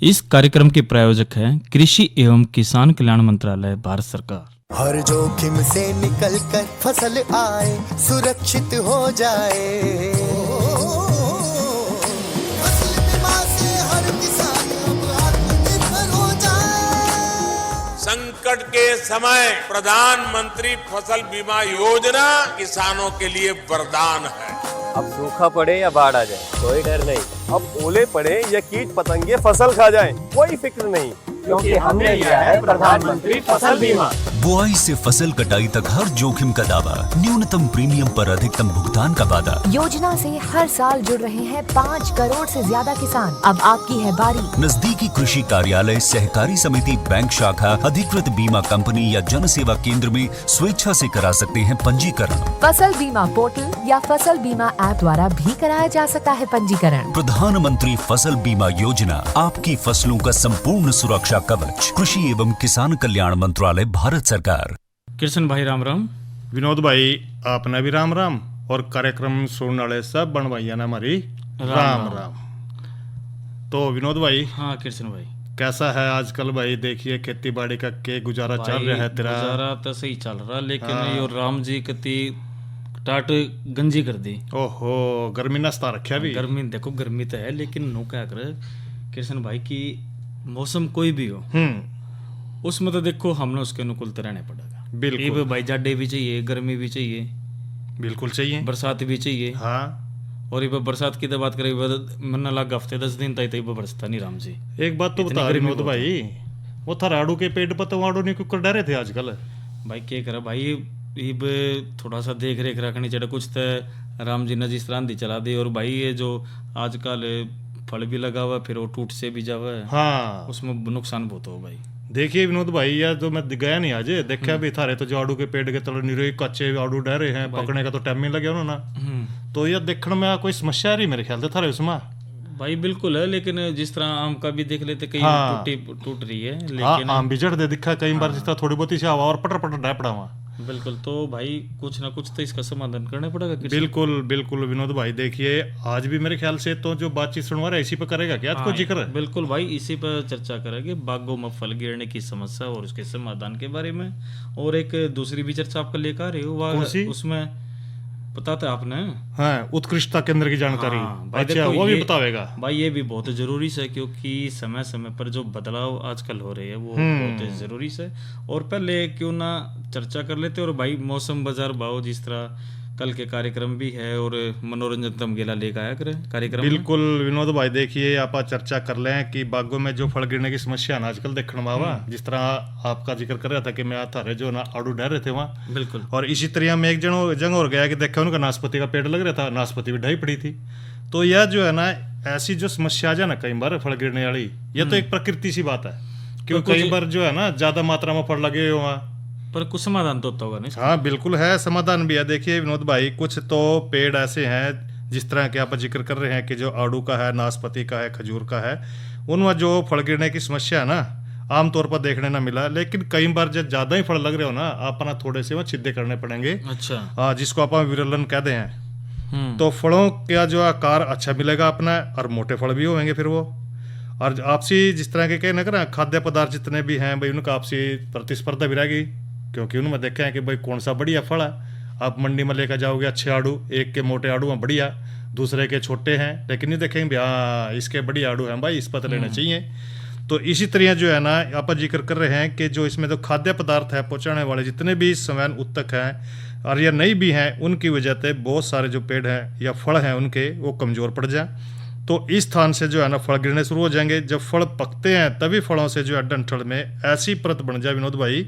इस कार्यक्रम के प्रायोजक है कृषि एवं किसान कल्याण मंत्रालय, भारत सरकार। हर जोखिम से निकल कर फसल आए, सुरक्षित हो जाए। फसल बीमा से हर किसान अब आत्मनिर्भर हो जाए। संकट के समय प्रधानमंत्री फसल बीमा योजना किसानों के लिए वरदान है। अब सूखा पड़े या बाढ़ आ जाए कोई डर नहीं, अब ओले पड़े या कीट पतंगे फसल खा जाए कोई फिक्र नहीं, क्योंकि हमने लिया है प्रधानमंत्री फसल बीमा। बुआई से फसल कटाई तक हर जोखिम का दावा, न्यूनतम प्रीमियम पर अधिकतम भुगतान का वादा। योजना से हर साल जुड़ रहे हैं 5 करोड़ से ज्यादा किसान। अब आपकी है बारी। नजदीकी कृषि कार्यालय, सहकारी समिति, बैंक शाखा, अधिकृत बीमा कंपनी या जन सेवा केंद्र में स्वेच्छा से करा सकते हैं पंजीकरण। फसल बीमा पोर्टल या फसल बीमा ऐप द्वारा भी कराया जा सकता है पंजीकरण। प्रधानमंत्री फसल बीमा योजना, आपकी फसलों का संपूर्ण सुरक्षा कवच। कृषि एवं किसान कल्याण मंत्रालय, भारत सरकार। कृष्ण भाई राम राम। विनोद भाई आपने भी राम राम, और कार्यक्रम सुनने वाले सब बन भाइया ना हमारी राम राम। तो विनोद भाई, हाँ कृष्ण भाई, कैसा है आजकल भाई? देखिए खेती बाड़ी का के गुजारा चल रहा है तेरा? गुजारा तो सही चल रहा, लेकिन यो राम जी कति टाट गंजी कर दी। ओहो, गर्मी नस्ता रखा भी। गर्मी देखो, गर्मी तो है, लेकिन नो क्या करे कृष्ण भाई की मौसम कोई भी हो उसमें तो देखो हमने उसके अनुकूल तो रहने पड़ेगा। बिल्कुल भाई, जाडे भी चाहिए, गर्मी भी चाहिए, बिल्कुल चाहिए, बरसात भी चाहिए। हाँ, और ये बरसात की तो बात करें, मन लगा हफ्ते 10 दिन तक बरसता नहीं राम जी। एक बात तो बता विनोद भाई, वो था राड़ू के पेड़ पर तो वाड़ू नहीं कुकर डरे थे आजकल। भाई क्या करा भाई, इब थोड़ा सा देख रेख रखनी चाहिए कुछ तो। राम जी ने जिस तरह आंधी चला दी, और भाई ये जो आजकल फल भी लगा हुआ फिर वो टूट से भी जावा है, हाँ, उसमें नुकसान बहुत हो भाई। देखिए विनोद भाई, यार जो मैं गया नहीं आज, देखा भी थारे तो जो आड़ू के पेड़ के तले निरे कच्चे आड़ू डरे हैं, पकड़ने का तो टाइम नहीं लगे उन्होंने। तो ये देखने में कोई समस्या रही मेरे ख्याल से थारे उसमें। भाई बिल्कुल है, लेकिन जिस तरह आम का भी देख लेते कहीं टूट रही है, लेकिन आम भी जड़ दे दिखा कई बार, जिस तरह थोड़ी बहुत ही हवा और पटर पटर डा पड़ा हुआ। बिल्कुल, तो भाई कुछ ना कुछ तो इसका समाधान करना पड़ेगा। बिल्कुल बिल्कुल विनोद भाई, देखिए आज भी मेरे ख्याल से तो जो बातचीत सुनवा रहा है इसी पर करेगा क्या आपको जिक्र? बिल्कुल भाई, इसी पर चर्चा करेंगे, बागों में फल गिरने की समस्या और उसके समाधान के बारे में। और एक दूसरी भी चर्चा आपका लेकर आ रही हो, उसमें पता था आपने? हाँ, उत्कृष्टता केंद्र की जानकारी। भाई अच्छा, वो भी बतावेगा भाई, ये भी बहुत जरूरी है, क्योंकि समय समय पर जो बदलाव आजकल हो रहे हैं वो बहुत जरूरी है। और पहले क्यों ना चर्चा कर लेते, और भाई मौसम बाजार भाव जिस तरह कल के कार्यक्रम भी है, और मनोरंजन तम गेला लेकर आया करें कार्यक्रम। बिल्कुल विनोद भाई, देखिए आप चर्चा कर लें कि बागों में जो फल गिरने की समस्या ना आजकल देखने में आवा, जिस तरह आपका जिक्र कर रहा था कि मैं आता रहे जो ना आड़ू डर रहे थे वहाँ। बिल्कुल, और इसी तरह में एक जंग और गया कि देखा उनका नाशपाती का पेड़ लग रहा था, नाशपाती भी ढाई पड़ी थी। तो यह जो है ना, ऐसी जो समस्या है ना कई बार फल गिरने वाली, यह तो एक प्रकृति सी बात है, क्योंकि कई बार जो है ना ज्यादा मात्रा में फल लगे वहाँ, पर कुछ समाधान तो होता होगा नहीं? हाँ बिल्कुल है, समाधान भी है। देखिए विनोद भाई, कुछ तो पेड़ ऐसे हैं जिस तरह के आप जिक्र कर रहे हैं कि जो आड़ू का है, नाशपाती का है, खजूर का है, उनमें जो फल गिरने की समस्या है ना आमतौर पर देखने ना मिला, लेकिन कई बार जब ज्यादा ही फल लग रहे हो ना, अपना थोड़े से वह छिद्दे करने पड़ेंगे। अच्छा, हाँ, जिसको आप विरलन कहते हैं। तो फलों का जो आकार अच्छा मिलेगा अपना, और मोटे फल भी होंगे फिर वो। और आपसी जिस तरह के कहना करें खाद्य पदार्थ जितने भी हैं भाई, उनका आपसी प्रतिस्पर्धा भी रहेगी, क्योंकि उन्होंने देखा है कि भाई कौन सा बढ़िया फल है। आप मंडी में लेकर जाओगे अच्छे आड़ू, एक के मोटे आड़ू हैं बढ़िया, दूसरे के छोटे हैं, लेकिन नहीं देखेंगे हाँ इसके बढ़िया आड़ू हैं भाई, इस पर लेना चाहिए। तो इसी तरह जो है ना, आप जिक्र कर रहे हैं कि जो इसमें जो खाद्य पदार्थ है पहुँचाने वाले जितने भी संवहन उत्तक हैं और या नहीं भी हैं, उनकी वजह से बहुत सारे जो पेड़ हैं या फल हैं उनके वो कमज़ोर पड़ जाए। तो इस स्थान से जो है ना फल गिरने शुरू हो जाएंगे। जब फल पकते हैं तभी फलों से जो है डंठल में ऐसी परत बन जाए विनोद भाई,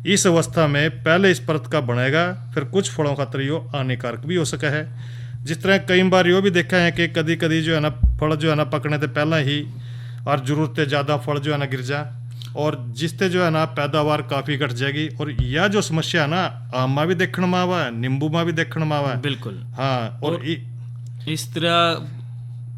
इस अवस्था में पहले इस परत का बनेगा, फिर कुछ फलों का तरीयो हानिकारक भी हो सका है। जिस तरह कई बार यो भी देखा है कि कभी कभी जो है ना फल जो है ना पकने से पहले ही और जरूरत से ज़्यादा फल जो है ना गिर जाए, और जिससे जो है ना पैदावार काफ़ी घट जाएगी। और यह जो समस्या है ना आम में भी देखने में आवा है, नींबू में भी देखने में आवा है। बिल्कुल, हाँ। और इस तरह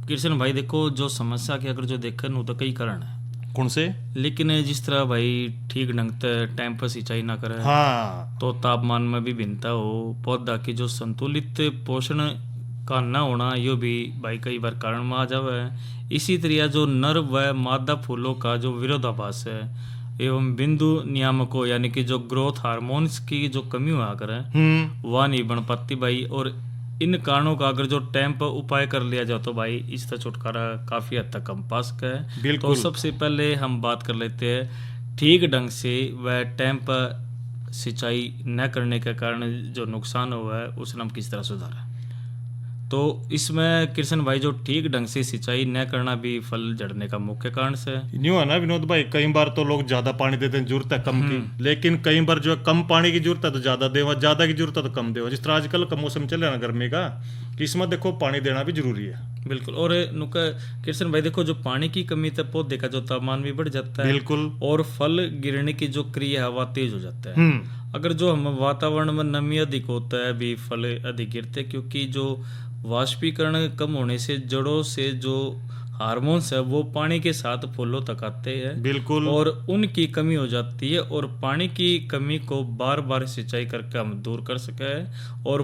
कृष्ण भाई देखो, जो समस्या के अगर जो देखन हो तो कई कारण है। कौन से? लेकिन जिस तरह भाई ठीक ढंग से टाइम पर सिंचाई ना करे, हाँ, तो तापमान में भी भिन्नता हो, पौधा की जो संतुलित पोषण का न होना यो भी भाई कई बार कारण में आ जावे है। इसी तरह जो नर व मादा फूलों का जो विरोधाभास है एवं बिंदु नियामकों यानी कि जो ग्रोथ हार्मोन्स की जो कमी हुआ करे वह नहीं बन पाती भाई। और इन कारणों का अगर जो टाइम पर उपाय कर लिया जाए तो भाई इसका छुटकारा काफी हद तक हम पा सके हैं। बिल्कुल। तो सबसे पहले हम बात कर लेते हैं ठीक ढंग से व टाइम पर सिंचाई न करने के कारण जो नुकसान हुआ है उसे हम किस तरह सुधारें। तो इसमें कृष्ण भाई जो ठीक ढंग से सिंचाई न करना भी फल झड़ने का मुख्य कारण से है। न्यू है ना विनोद भाई, कई बार तो लोग ज्यादा पानी देते हैं, जरूरत है कम की, लेकिन कई बार जो है कम पानी की जरूरत है तो ज्यादा देवा, ज्यादा की जरूरत है तो कम देवा। जिस तरह आजकल का मौसम चल रहा है ना गर्मी का, कि इसमें देखो पानी देना भी जरूरी है। बिल्कुल। और नुका कृष्ण भाई देखो जो पानी की कमी तक पौधे का जो तापमान भी बढ़ जाता है। बिल्कुल। और फल गिरने की जो क्रिया है वह तेज हो जाता है। अगर जो हम वातावरण में नमी अधिक होता है भी फल अधिक गिरते हैं, क्योंकि जो वाष्पीकरण कम होने से जड़ों से जो हार्मोन्स है वो पानी के साथ फूलों तक आते हैं। बिल्कुल। और उनकी कमी हो जाती है और पानी की कमी को बार बार सिंचाई करके हम दूर कर सके हैं। और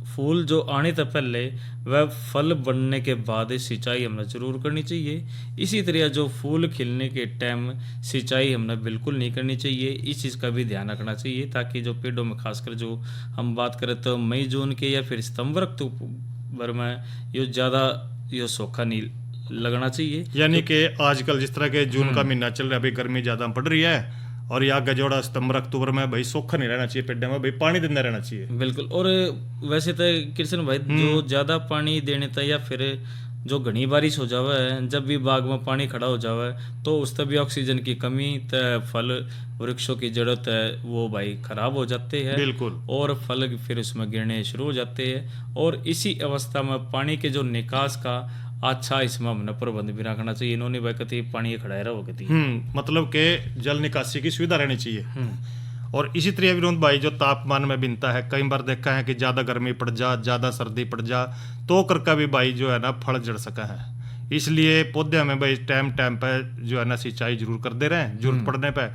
फूल जो आने से पहले वह फल बनने के बाद सिंचाई हमने जरूर करनी चाहिए। इसी तरह जो फूल खिलने के टाइम सिंचाई हमने बिल्कुल नहीं करनी चाहिए। इस चीज़ का भी ध्यान रखना चाहिए ताकि जो पेड़ों में खासकर जो हम बात करें तो मई जून के या फिर सितंबर अक्टूबर में ये ज़्यादा ये सूखा नहीं लगना चाहिए। यानी कि आजकल जिस तरह के जून का महीना चल रहा है, अभी गर्मी ज्यादा पड़ रही है और या गजोड़ा सितंबर अक्टूबर में भाई सूखा नहीं रहना चाहिए, पेड़ में भाई पानी देना रहना चाहिए। बिल्कुल। और वैसे तो कृष्ण भाई जो ज्यादा पानी देने तक या फिर जो घनी बारिश हो जावे है, जब भी बाग में पानी खड़ा हो जावे तो उस तक भी ऑक्सीजन की कमी तय फल वृक्षों की जड़त है वो भाई खराब हो जाते हैं। बिल्कुल। और फल फिर उसमें गिरने शुरू हो जाते हैं। और इसी अवस्था में पानी के जो निकास का अच्छा इसमें हमने प्रबंध भी रखना चाहिए। इन्होंने भाई कति पानी खड़ा रहो कति मतलब के जल निकासी की सुविधा रहनी चाहिए। और इसी तरह विनोद भाई जो तापमान में भिन्नता है, कई बार देखा है कि ज्यादा गर्मी पड़ जा, ज्यादा सर्दी पड़ जा, तो करके भी भाई जो है ना फल जड़ सका है। इसलिए पौधे में भाई टाइम टाइम पे जो है ना सिंचाई जरूर कर दे रहे हैं। जरूरत पड़ने पे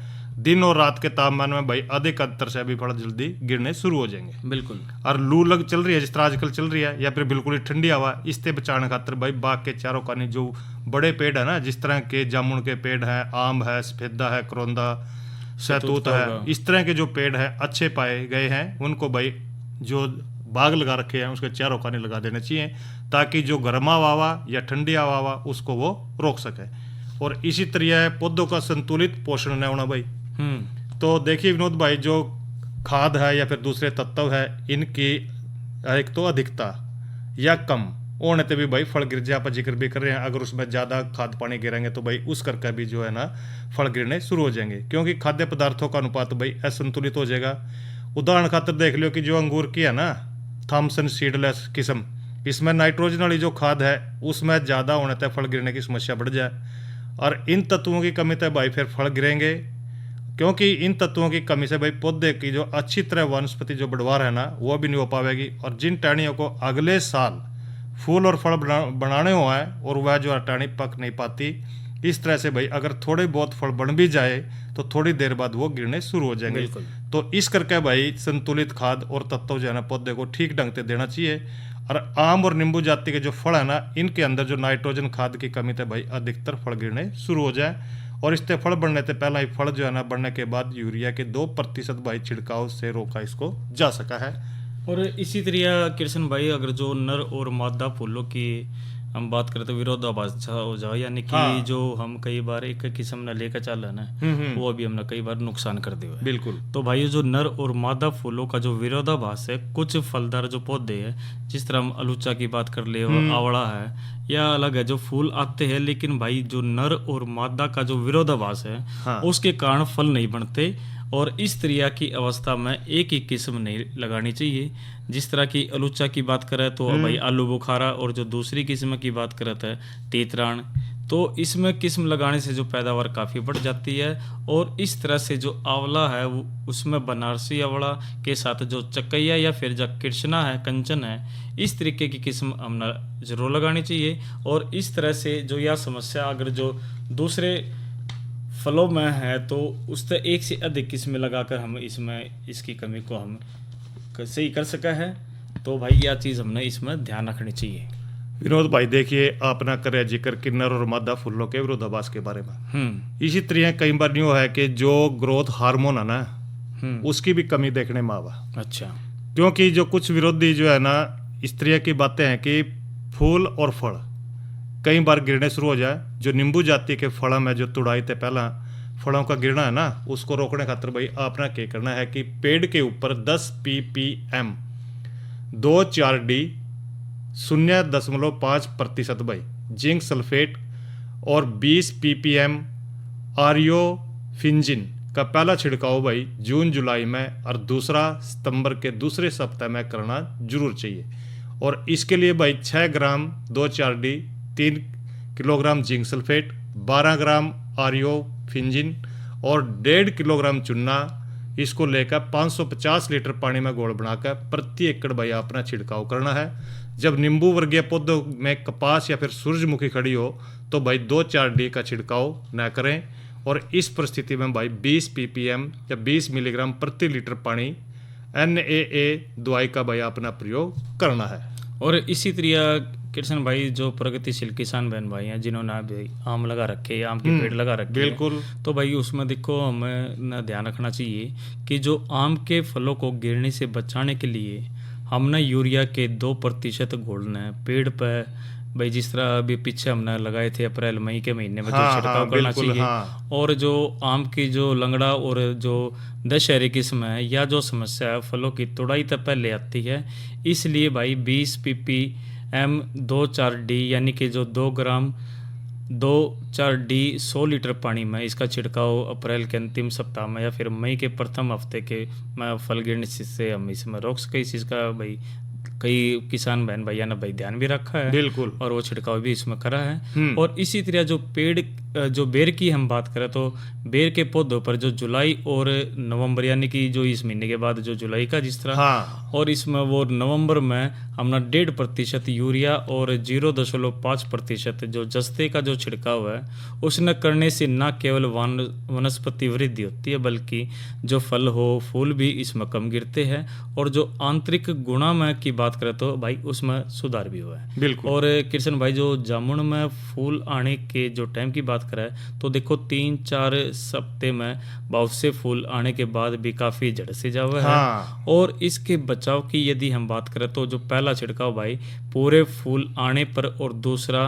दिन और रात के तापमान में भाई अधिक अंतर से भी फल जल्दी गिरने शुरू हो जाएंगे। बिल्कुल। और लू लग चल रही है जिस तरह आजकल चल रही है, या फिर बिल्कुल ही ठंडी हवा, इससे बचाने खातिर भाई बाग के चारों कानी जो बड़े पेड़ है ना, जिस तरह के जामुन के पेड़ हैं, आम है, सफेदा है, करौंदा, शहतूत है, इस तरह के जो पेड़ है अच्छे पाए गए हैं, उनको भाई जो बाग लगा रखे हैं उसके चारों कानी लगा देने चाहिए, ताकि जो गर्मा हवा या ठंडी हवा उसको वो रोक सके। और इसी तरह पौधों का संतुलित पोषण न होना भाई। तो देखिए विनोद भाई जो खाद है या फिर दूसरे तत्व है, इनकी एक तो अधिकता या कम होने से भी भाई फल गिर जाए। आप जिक्र भी कर रहे हैं, अगर उसमें ज़्यादा खाद पानी गिरेंगे तो भाई उस करके भी जो है ना फल गिरने शुरू हो जाएंगे, क्योंकि खाद्य पदार्थों का अनुपात भाई असंतुलित हो जाएगा। उदाहरण खातिर देख लो कि जो अंगूर की है ना थॉमसन सीडलेस किस्म, इसमें नाइट्रोजन वाली जो खाद है उसमें ज़्यादा होने से फल गिरने की समस्या बढ़ जाए। और इन तत्वों की कमी से भाई फिर फल गिरेंगे, क्योंकि इन तत्वों की कमी से भाई पौधे की जो अच्छी तरह वनस्पति जो बढ़वार है ना वो भी नहीं हो पाएगी। और जिन टहनियों को अगले साल फूल और फल बनाने हुआ है और वह जो टहनी पक नहीं पाती, इस तरह से भाई अगर थोड़े बहुत फल बन भी जाए तो थोड़ी देर बाद वो गिरने शुरू हो जाएंगे। तो इस करके भाई संतुलित खाद और तत्व जो है ना पौधे को ठीक ढंग से देना चाहिए। और आम और नींबू जाति के जो फल है ना, इनके अंदर जो नाइट्रोजन खाद की कमी से भाई अधिकतर फल गिरने शुरू हो जाए। और इससे फल बढ़ने से पहला ही फल जो है ना बढ़ने के बाद यूरिया के 2% भाई छिड़काव से रोका इसको जा सका है। और इसी तरह कृष्ण भाई अगर जो नर और मादा फूलों की हम बात करें तो विरोधाभास हो जाए, यानी कि जो हम कई बार एक किस्म न लेकर चल रहे ना वो भी हमने कई बार नुकसान कर दिया। बिल्कुल। तो भाई जो नर और मादा फूलों का जो विरोधाभास है, कुछ फलदार जो पौधे हैं जिस तरह हम अलूचा की बात कर ले, आवड़ा है या अलग है, जो फूल आते हैं लेकिन भाई जो नर और मादा का जो विरोधाभास है उसके कारण फल नहीं बनते। और इस तरह की अवस्था में एक ही किस्म नहीं लगानी चाहिए। जिस तरह की अलूचा की बात करें तो भाई आलू बुखारा, और जो दूसरी किस्म की बात करें तो तीतरान, तो इसमें किस्म लगाने से जो पैदावार काफ़ी बढ़ जाती है। और इस तरह से जो आंवला है उसमें बनारसी आंवला के साथ जो चकैया या फिर जो कृष्णा है, कंचन है, इस तरीके की किस्म हमने जरूर लगानी चाहिए। और इस तरह से जो यह समस्या अगर जो दूसरे फलों में है तो उससे एक से अधिक किस्में लगाकर हम इसमें इसकी कमी को हम सही कर सका है। तो भाई यह चीज़ हमने इसमें ध्यान रखनी चाहिए। विनोद भाई देखिए, आपने करे जिक्र किन्नर और मादा फूलों के विरोधाभास के बारे में। इसी तरह कई बार यूँ है कि जो ग्रोथ हार्मोन है ना, उसकी भी कमी देखने में आवा। अच्छा। क्योंकि जो कुछ विरोधी जो है ना, इस तरह की बातें हैं कि फूल और फल कई बार गिरने शुरू हो जाए। जो नींबू जाति के फलों में जो तुड़ाई थे पहला फलों का गिरना है ना, उसको रोकने खातर भाई आपने क्या करना है कि पेड़ के ऊपर 10 ppm 2,4-D 0.5% भाई जिंक सल्फेट और 20 ppm आरियोफिंजिन का पहला छिड़काव भाई जून जुलाई में और दूसरा सितंबर के दूसरे सप्ताह में करना जरूर चाहिए। और इसके लिए भाई 6 ग्राम 2,4-D 3 किलोग्राम जिंक सल्फेट 12 ग्राम आरियोफिंजिन और 1.5 किलोग्राम चूना, इसको लेकर 550 लीटर पानी में घोल बनाकर प्रति एकड़ भाई अपना छिड़काव करना है। जब नींबू वर्गीय पौधों में कपास या फिर सूरजमुखी खड़ी हो तो भाई 2,4-D का छिड़काव न करें। और इस परिस्थिति में भाई 20 ppm या 20 मिलीग्राम प्रति लीटर पानी NAA दवाई का भाई अपना प्रयोग करना है। और इसी तरह कृष्ण भाई जो प्रगतिशील किसान बहन भाई हैं जिन्होंने अभी आम लगा रखे, आम के पेड़ लगा रखे, बिल्कुल, तो भाई उसमें देखो हमें ना ध्यान रखना चाहिए कि जो आम के फलों को गिरने से बचाने के लिए हमने यूरिया के 2% घोलना है पेड़ पर भाई। जिस तरह अभी पीछे हमने लगाए थे अप्रैल मई के महीने में, जो छिड़काव करना चाहिए। और जो आम की जो लंगड़ा और जो दशहरी किस्म है या जो समस्या है फलों की तुड़ाई तक पहले आती है, इसलिए भाई 20 ppm 2,4-D यानी कि जो 2 ग्राम 2,4-D 100 लीटर पानी में इसका छिड़काव अप्रैल के अंतिम सप्ताह में या फिर मई के प्रथम हफ्ते के में फल गिरने से हम इसमें रोक सके। इस चीज़ का भाई कई किसान बहन भैया ने भाई ध्यान भी रखा है, बिल्कुल, और वो छिड़काव भी इसमें करा है। और इसी तरह जो पेड़ जो बेर की हम बात करें तो बेर के पौधों पर जो जुलाई और नवंबर यानी कि जो इस महीने के बाद जो जुलाई का जिस तरह और इसमें वो नवंबर में हमने 1.5% यूरिया और 0.5% जो जस्ते का जो छिड़काव है उसने करने से न केवल वनस्पति वृद्धि होती है बल्कि जो फल हो फूल भी इसमें कम गिरते हैं। और जो आंतरिक गुणा में की बात करें तो भाई उसमें सुधार भी हुआ है। बिल्कुल। और कृष्ण भाई जो जामुन में फूल आने के जो टाइम की बात करें तो देखो 3-4 हफ्ते में बहुत से फूल आने के बाद भी काफी जड़ से जावा है। और इसके बचाव की यदि हम बात करें तो जो पहला छिड़काव भाई पूरे फूल आने पर और दूसरा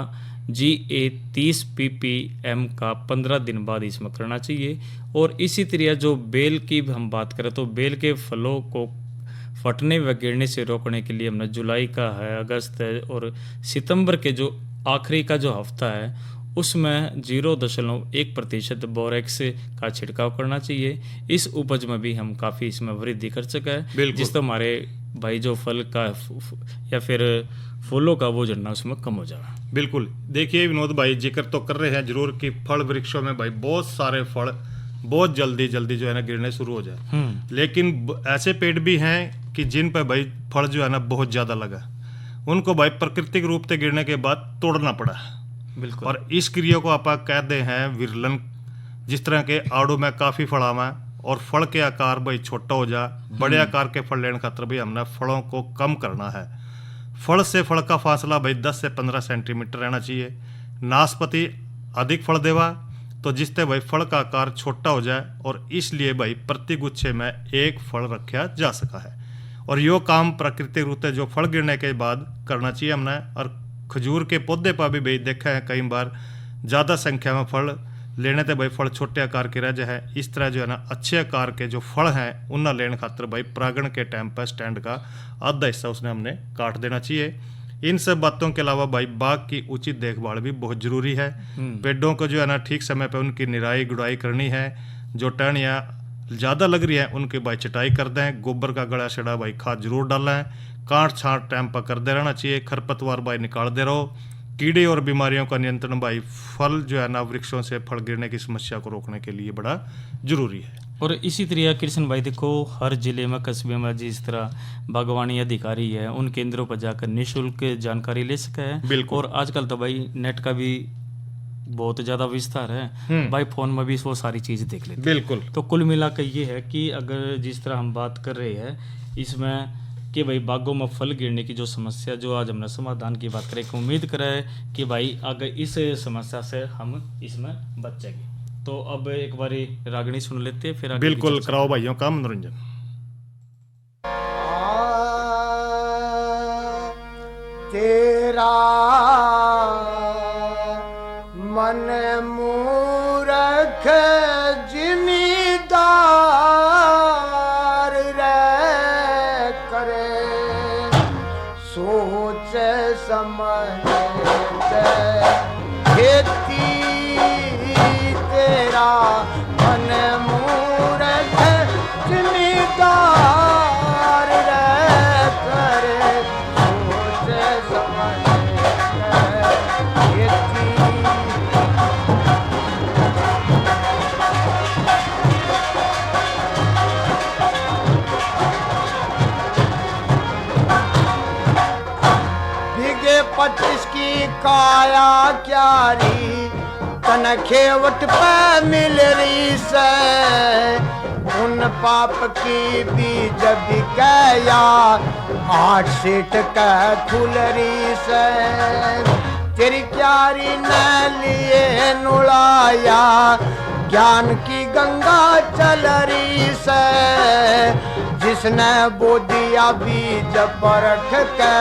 GA 30 ppm का 15 दिन बाद इसमें करना चाहिए। और इसी तरह जो बेल की हम बात करें तो बेल के फलों को फटने व गिरने से रोकने के लिए हमने जुलाई का है, अगस्त है और सितंबर के जो आखिरी का जो हफ्ता है उसमें 0.1% बोरेक्स का छिड़काव करना चाहिए। इस उपज में भी हम काफ़ी इसमें वृद्धि कर सके हैं, जिससे हमारे भाई जो फल का या फिर फूलों का वो झड़ना उसमें कम हो जाए। बिल्कुल। देखिए विनोद भाई जिक्र तो कर रहे हैं जरूर कि फल वृक्षों में भाई बहुत सारे फल बहुत जल्दी जो है ना गिरने शुरू हो जाए, लेकिन ऐसे पेड़ भी हैं कि जिन पर भाई फल जो है ना बहुत ज़्यादा लगा, उनको भाई प्राकृतिक रूप से गिरने के बाद तोड़ना पड़ा। बिल्कुल। और इस क्रिया को आप कहते हैं विरलन। जिस तरह के आड़ू में काफ़ी फड़ावा और फल के आकार भाई छोटा हो जा, बड़े आकार के फल लेने खातर भी हमने फलों को कम करना है। फल से फल का फासला भाई 10 से 15 सेंटीमीटर रहना चाहिए। नाशपाती अधिक फल देवा तो जिससे भाई फल का आकार छोटा हो जाए और इसलिए भाई प्रति गुच्छे में एक फल रखा जा सका है। और यो काम प्राकृतिक रूप से जो फल गिरने के बाद करना चाहिए हमने। और खजूर के पौधे पर भी भाई देखा है कई बार ज़्यादा संख्या में फल लेने से भाई फल छोटे आकार के रह जाए। इस तरह जो है ना अच्छे आकार के जो फल हैं उन्हें लेने खातर भाई परागण के टाइम पर स्टैंड का आधा हिस्सा उसने हमने काट देना चाहिए। इन सब बातों के अलावा भाई बाग की उचित देखभाल भी बहुत जरूरी है। पेड़ों को जो है ना ठीक समय पर उनकी निराई गुड़ाई करनी है। जो टहनियाँ ज़्यादा लग रही है उनकी भाई छटाई कर दें। गोबर का गड़ा छड़ा भाई खाद जरूर डालना है। काट छांट टाइम पर करते रहना चाहिए। खरपतवार भाई निकालते रहो। कीड़े और बीमारियों का नियंत्रण भाई फल जो है ना वृक्षों से फल गिरने की समस्या को रोकने के लिए बड़ा जरूरी है। और इसी तरह कृष्ण भाई देखो हर जिले में कस्बे में जिस तरह बागवानी अधिकारी है उन केंद्रों पर जाकर निःशुल्क जानकारी ले सके है। बिल्कुल। और आजकल तो भाई नेट का भी बहुत ज़्यादा विस्तार है, भाई फ़ोन में भी वो सारी चीज़ देख लेते हैं। बिल्कुल। तो कुल मिलाकर ये है कि अगर जिस तरह हम बात कर रहे हैं इसमें कि भाई बागों में फल गिरने की जो समस्या जो आज हमने समाधान की बात करें, उम्मीद करें कि भाई आगे इस समस्या से हम इसमें बच जाएंगे। तो अब एक बारी रागनी सुन लेते हैं, फिर आगे की बिल्कुल चर्चा। कराओ भाइयों का मनोरंजन। तेरा मन मूरख जिमीदार रे करे, सोच समझ खेती तेरा मन मूरख जिमीदार रे करे, सोच समझ खेती। बिगे 25 की काया क्यारी, तन खेवट पे मिल रही से, उन पाप की बीज बिकया 8 सीट का खुलरी से। तेरी क्यारी न लिए नुलाया, ज्ञान की गंगा चल रही से, जिसने बो दिया बीज परख के,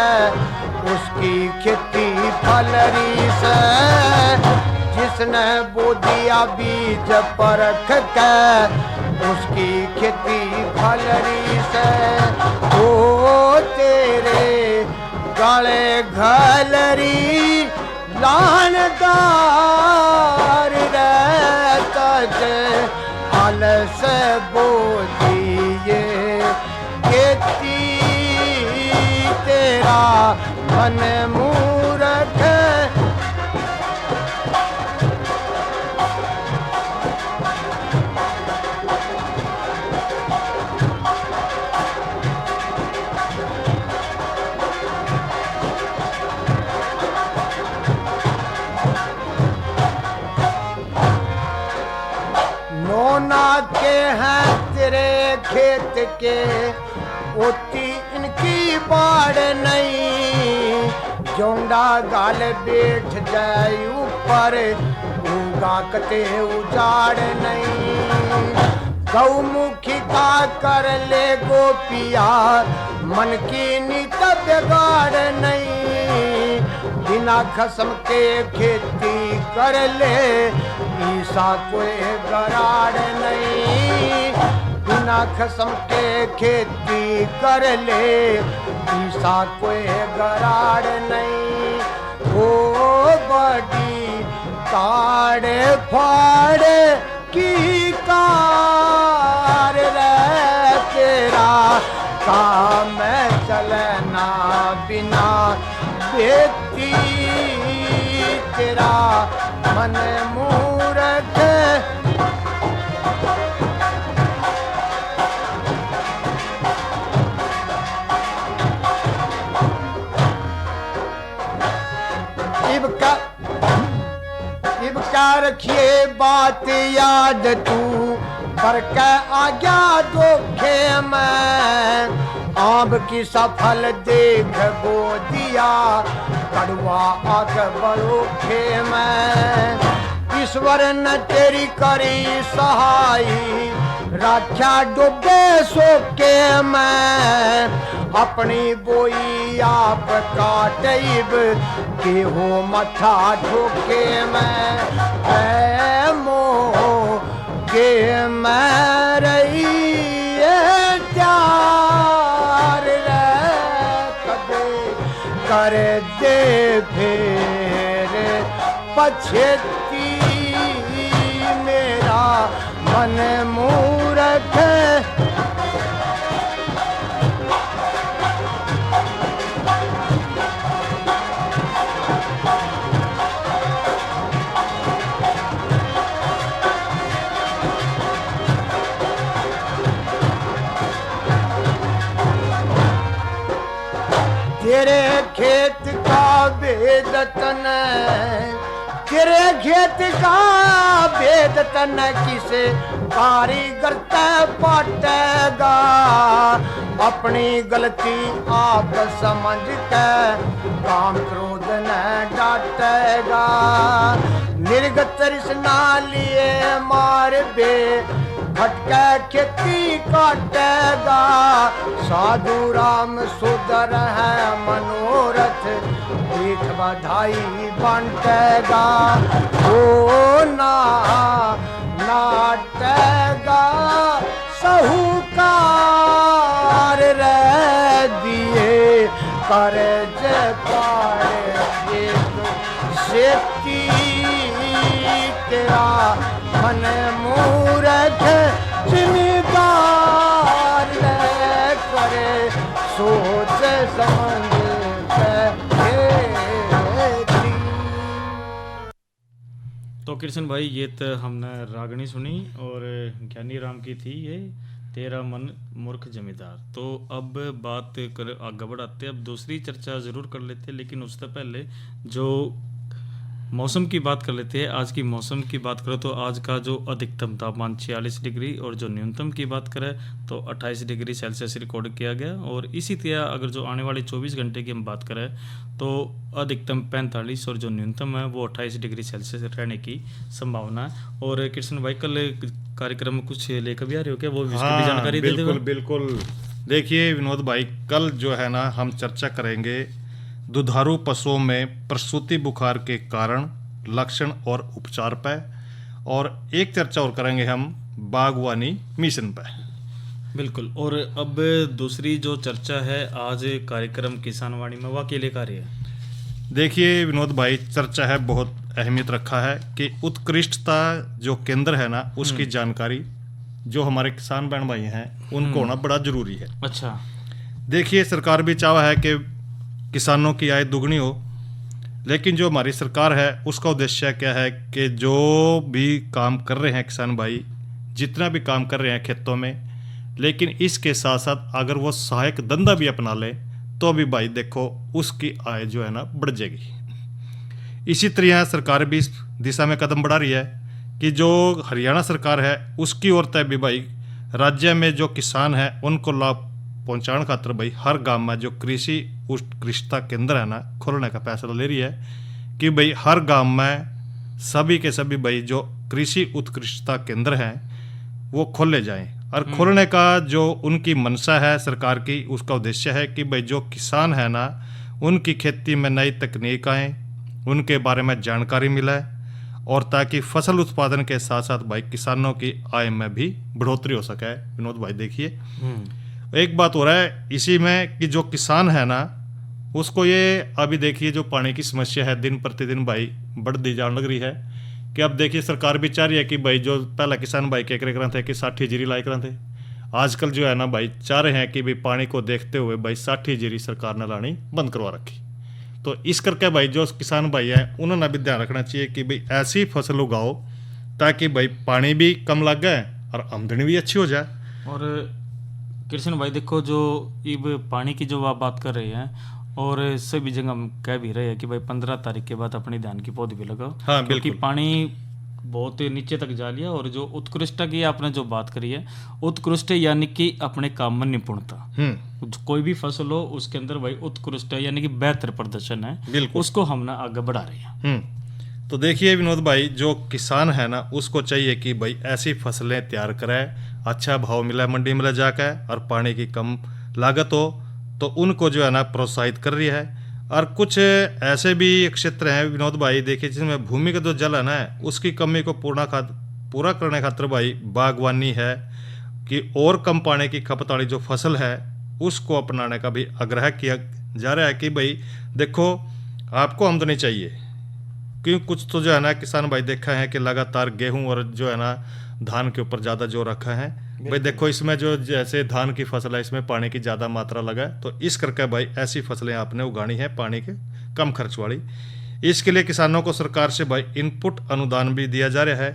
उसकी खेती फलरी से। जिसने बो दिया बीज परख के, उसकी खेती फलरी से। ओ तेरे गले घलरी लानदार रहता है, आलस बो दिए खेती तेरा मन मूरख। नोना के हैं तेरे खेत के, ओती इनकी बाढ़ नहीं, जोंडा गाल बैठ जाए ऊपर, उगा कते उजाड़ नहीं। गौमुखी का कर ले गोपिया, मन की नीत बिगाड़ नहीं, बिना खसम के खेती कर ले, ईसा कोई गराड़ नहीं। बिना खसम के खेती कर ले, ईसा कोई गराड़ नहीं। ओ बड़ी ताड़ फाड़ की कार रे तेरा, काम चलना बिना बेटी तेरा मन मूरख। इब का रखिए बात याद तू, पर क्या आ गया धोखे में, आम की सफल देख गो दिया, कड़वा आग बड़ोखे में। ईश्वर न तेरी करी सहाई, राख्या डूबे सोके में, अपनी बोई आप काटेब के हो मथा ठोके में। ऐ मोह के मैं रही त्यार रे कदे कर दे फेर पछेती मेरा मन मूरख। तेरे खेत का बेदतन, तेरे खेत का बेद जतन किसे कारीगर ते पाटेगा अपनी गलती आप समझ के काम क्रोध न डांटेगा निर्गत तृष्णा लिए मार बे भटके खेती काटेगा साधु राम सुधर है मनोरथ पीठ बधाई बांटेगा ओ ना नाटेगा साहूकार रे दिए कर्ज पाए सेती तेरा मन मूरख जिम्मेदार करे सोच समझ तो कृष्ण भाई ये तो हमने रागनी सुनी और ज्ञानी राम की थी ये तेरा मन मूर्ख जमींदार। तो अब बात कर आगे बढ़ाते अब दूसरी चर्चा ज़रूर कर लेते हैं, लेकिन उससे पहले जो मौसम की बात कर लेते हैं। आज की मौसम की बात करें तो आज का जो अधिकतम तापमान 46 डिग्री और जो न्यूनतम की बात करें तो 28 डिग्री सेल्सियस रिकॉर्ड किया गया। और इसी तरह अगर जो आने वाले 24 घंटे की हम बात करें तो अधिकतम 45 और जो न्यूनतम है वो 28 डिग्री सेल्सियस रहने की संभावना है। और कृष्ण भाई कल कार्यक्रम में कुछ लेकर भी आ रहे हो क्या, वो भी उसकी भी जानकारी दे बिल्कुल बिल्कुल। देखिए विनोद भाई, कल जो है ना हम चर्चा करेंगे दुधारू पशुओं में प्रसूति बुखार के कारण लक्षण और उपचार पर, और एक चर्चा और करेंगे हम बागवानी मिशन पर। बिल्कुल। और अब दूसरी जो चर्चा है आज कार्यक्रम किसानवाणी में वह के लिए कार्य है। देखिए विनोद भाई, चर्चा है बहुत अहमियत रखा है कि उत्कृष्टता जो केंद्र है ना उसकी जानकारी जो हमारे किसान बहन भाई हैं उनको होना बड़ा जरूरी है। अच्छा। देखिए सरकार भी चाह है कि किसानों की आय दुगनी हो, लेकिन जो हमारी सरकार है उसका उद्देश्य क्या है कि जो भी काम कर रहे हैं किसान भाई, जितना भी काम कर रहे हैं खेतों में, लेकिन इसके साथ साथ अगर वो सहायक धंधा भी अपना ले तो भी भाई देखो उसकी आय जो है ना बढ़ जाएगी। इसी तरह सरकार भी इस दिशा में कदम बढ़ा रही है कि जो हरियाणा सरकार है उसकी ओर तय भी भाई राज्य में जो किसान है उनको लाभ पहुंचाने खातर भाई हर गांव में जो कृषि उत्कृष्टता केंद्र है ना खोलने का फैसला ले रही है कि भाई हर गांव में सभी के सभी भाई जो कृषि उत्कृष्टता केंद्र हैं वो खोले जाएं। और खोलने का जो उनकी मंशा है सरकार की, उसका उद्देश्य है कि भाई जो किसान है ना उनकी खेती में नई तकनीक आए, उनके बारे में जानकारी मिले, और ताकि फसल उत्पादन के साथ साथ भाई किसानों की आय में भी बढ़ोतरी हो सके। विनोद भाई देखिए एक बात हो रहा है इसी में कि जो किसान है ना उसको ये अभी देखिए जो पानी की समस्या है दिन प्रतिदिन भाई बढ़ती जाने लग रही है कि अब देखिए सरकार भी चाह रही है कि भाई जो पहला किसान भाई क्या कर थे कि 60 जीरी लाए कर थे, आजकल जो है ना भाई चाह रहे हैं कि भाई पानी को देखते हुए भाई 60 जीरी सरकार ने लानी बंद करवा रखी। तो इस करके भाई जो किसान भाई हैं उन्होंने भी ध्यान रखना चाहिए कि भाई ऐसी फसल उगाओ ताकि भाई पानी भी कम लग गए और आमदनी भी अच्छी हो जाए। और कृष्ण भाई देखो जो अब पानी की जो आप बात कर रहे हैं और सभी जगह हम कह भी रहे हैं कि भाई 15 तारीख के बाद अपनी धान की पौधी भी लगाओ। हाँ, क्योंकि पानी बहुत नीचे तक जा लिया। और जो उत्कृष्टता की आपने जो बात करी है, उत्कृष्ट यानी कि अपने काम में निपुणता, कोई भी फसल हो उसके अंदर भाई उत्कृष्ट है यानी कि बेहतर प्रदर्शन है, उसको हम ना आगे बढ़ा रहे हैं। तो देखिए विनोद भाई जो किसान है ना उसको चाहिए कि भाई ऐसी फसलें तैयार करे, अच्छा भाव मिले मंडी में ले जाकर, और पानी की कम लागत हो तो उनको जो है ना प्रोत्साहित कर रही है। और कुछ ऐसे भी क्षेत्र हैं विनोद भाई देखिए जिसमें भूमि का जो जल है ना उसकी कमी को पूरा करने खातिर भाई बागवानी है कि और कम पानी की खपत वाली जो फसल है उसको अपनाने का भी आग्रह किया जा रहा है कि भाई देखो आपको आमदनी चाहिए, क्योंकि कुछ तो जो है ना किसान भाई देखा है कि लगातार गेहूं और जो है ना धान के ऊपर ज़्यादा जोर रखा है। भाई देखो इसमें जो जैसे धान की फसल है इसमें पानी की ज़्यादा मात्रा लगा है, तो इस करके भाई ऐसी फसलें आपने उगानी है पानी के कम खर्च वाली। इसके लिए किसानों को सरकार से भाई इनपुट अनुदान भी दिया जा रहा है।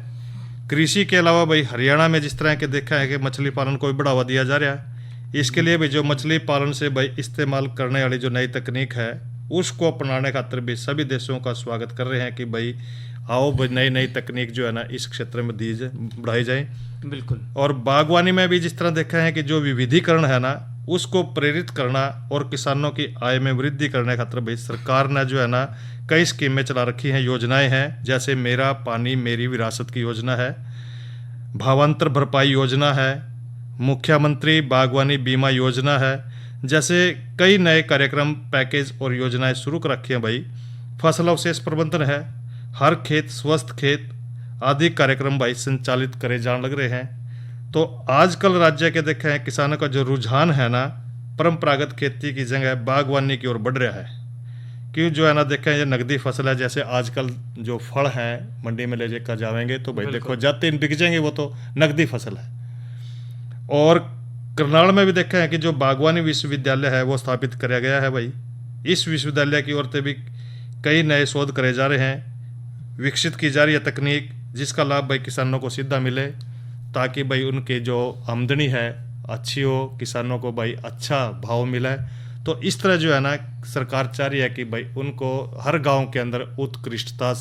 कृषि के अलावा भाई हरियाणा में जिस तरह के देखा है कि मछली पालन को भी बढ़ावा दिया जा रहा है। इसके लिए भी जो मछली पालन से भाई इस्तेमाल करने वाली जो नई तकनीक है उसको अपनाने खातिर भी सभी देशों का स्वागत कर रहे हैं कि भाई आओ नई नई तकनीक जो है ना इस क्षेत्र में दी जाए, बढ़ाई जाए। बिल्कुल। और बागवानी में भी जिस तरह देखा है कि जो विविधीकरण है ना उसको प्रेरित करना और किसानों की आय में वृद्धि करने खातिर भाई सरकार ने जो है ना कई स्कीमें चला रखी हैं, योजनाएं हैं, जैसे मेरा पानी मेरी विरासत की योजना है, भावांतर भरपाई योजना है, मुख्यमंत्री बागवानी बीमा योजना है, जैसे कई नए कार्यक्रम पैकेज और योजनाएं शुरू कर रखी हैं भाई। फसल अवशेष प्रबंधन है, हर खेत स्वस्थ खेत आदि कार्यक्रम भाई संचालित करे जाने लग रहे हैं। तो आजकल राज्य के देखे हैं किसानों का जो रुझान है ना परंपरागत खेती की जगह बागवानी की ओर बढ़ रहा है। क्यों जो है ना देखें ये नकदी फसल है, जैसे आजकल जो फल हैं मंडी में ले जाकर जाएंगे तो भाई देखो जाते बिक जाएंगे, वो तो नकदी फसल है। और करनाल में भी देखा है कि जो बागवानी विश्वविद्यालय है वो स्थापित किया गया है भाई। इस विश्वविद्यालय की ओर से भी कई नए शोध करे जा रहे हैं, विकसित की जा रही है तकनीक, जिसका लाभ भाई किसानों को सीधा मिले, ताकि भाई उनके जो आमदनी है अच्छी हो, किसानों को भाई अच्छा भाव मिले। तो इस तरह जो है ना सरकार चाह रही है कि भाई उनको हर गांव के अंदर उत्कृष्टता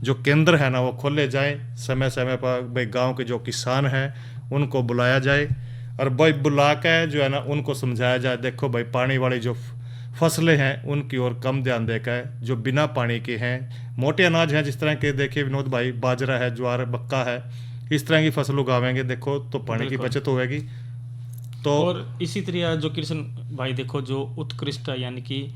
जो केंद्र है ना वो खोले जाए, समय समय पर भाई गांव के जो किसान हैं उनको बुलाया जाए और भाई बुला के जो है ना उनको समझाया जाए, देखो भाई पानी वाली जो फसलें हैं उनकी ओर कम ध्यान देकर, जो बिना पानी के हैं मोटे अनाज हैं, जिस तरह के देखिए विनोद भाई बाजरा है, ज्वार मक्का है, इस तरह की फसल उगावेंगे देखो तो पानी की बचत होगी। तो और इसी तरह जो कृष्ण भाई देखो जो उत्कृष्ट यानी कि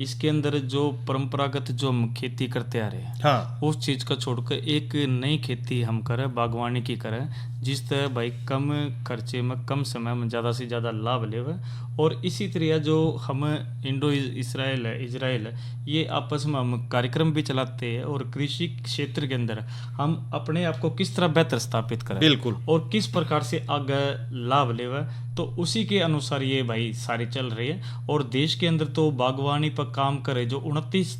इसके अंदर जो परंपरागत जो हम खेती करते आ रहे हैं, हाँ, उस चीज़ का छोड़कर एक नई खेती हम करें, बागवानी की करें, जिस तरह भाई कम खर्चे में कम समय में ज़्यादा से ज़्यादा लाभ लेवे। और इसी तरह जो हम इंडो इसराइल है ये आपस में हम कार्यक्रम भी चलाते हैं और कृषि क्षेत्र के अंदर हम अपने आप को किस तरह बेहतर स्थापित करें, बिल्कुल, और किस प्रकार से आगे लाभ लेवे, तो उसी के अनुसार ये भाई सारे चल रही है। और देश के अंदर तो बागवानी पर काम करे जो 29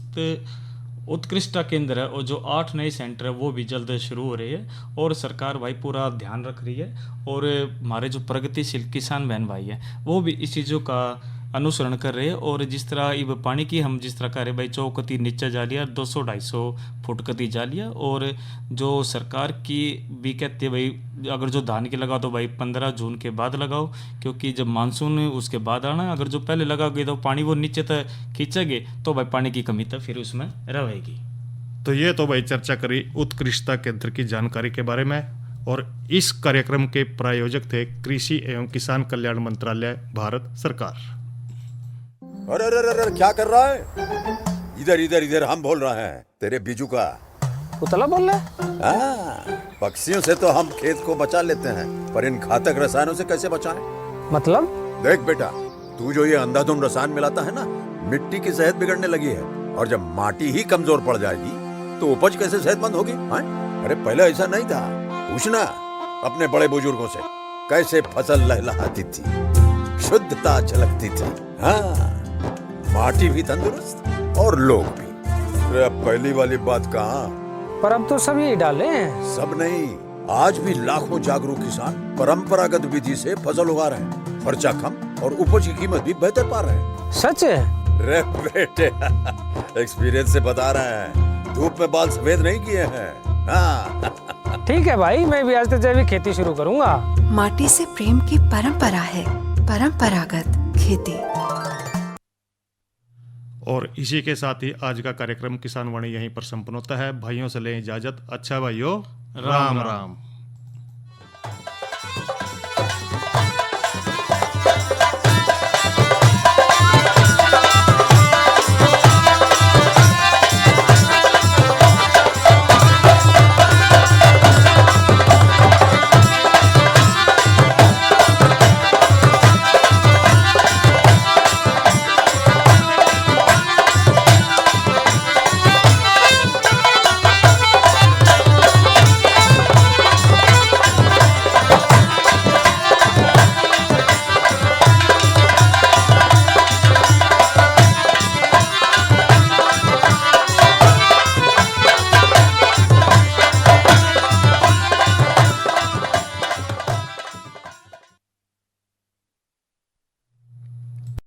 उत्कृष्टता केंद्र है और जो 8 नए सेंटर है वो भी जल्द शुरू हो रही है। और सरकार भाई पूरा ध्यान रख रही है और हमारे जो प्रगतिशील किसान बहन भाई हैं वो भी इस चीज़ों का अनुसरण कर रहे हैं। और जिस तरह इब पानी की हम जिस तरह कह रहे भाई 4 नीचे जालिया 200-250 फुट कती जालिया, और जो सरकार की भी कहती है भाई अगर जो धान की लगाओ तो भाई 15 जून के बाद लगाओ, क्योंकि जब मानसून उसके बाद आना, अगर जो पहले लगाओगे तो पानी वो नीचे तक खींचेगे तो भाई पानी की कमी तक फिर उसमें रहेगी। तो ये तो भाई चर्चा करी उत्कृष्टता केंद्र की जानकारी के बारे में। और इस कार्यक्रम के प्रायोजक थे कृषि एवं किसान कल्याण मंत्रालय भारत सरकार। अरे अरे अरे क्या कर रहा है? इधर इधर इधर हम बोल रहे हैं तेरे बीजू का। पुतला बोल रहा है? हाँ, पक्षियों से तो हम खेत को बचा लेते हैं, पर इन घातक रसायनों से कैसे बचाएं? मतलब? देख बेटा, तू जो ये अंधाधुंध रसायन मिलाता है ना, मिट्टी की सेहत बिगड़ने लगी है। और जब माटी ही कमजोर पड़ जाएगी तो उपज कैसे सेहतमंद होगी? अरे पहले ऐसा नहीं था, पूछना अपने बड़े बुजुर्गों से, कैसे फसल लहलहाती थी, शुद्धता झलकती थी। हाँ, माटी भी तंदुरुस्त और लोग भी। अरे अब पहली वाली बात कहाँ? पर अब तो सब यही डाले हैं। सब नहीं, आज भी लाखों जागरूक किसान परंपरागत विधि से फसल उगा रहे हैं। खर्चा कम और उपज की कीमत भी बेहतर पा रहे हैं। सच है? रे बेटे, एक्सपीरियंस से बता रहे हैं, धूप में बाल सफेद नहीं किए हैं। हाँ। ठीक है भाई, मैं भी आज से जैविक खेती शुरू करूंगा। माटी से प्रेम की परंपरा है परंपरागत खेती। और इसी के साथ ही आज का कार्यक्रम किसान वाणी यहीं पर संपन्न होता है। भाइयों से लें इजाजत। अच्छा भाइयों, राम राम।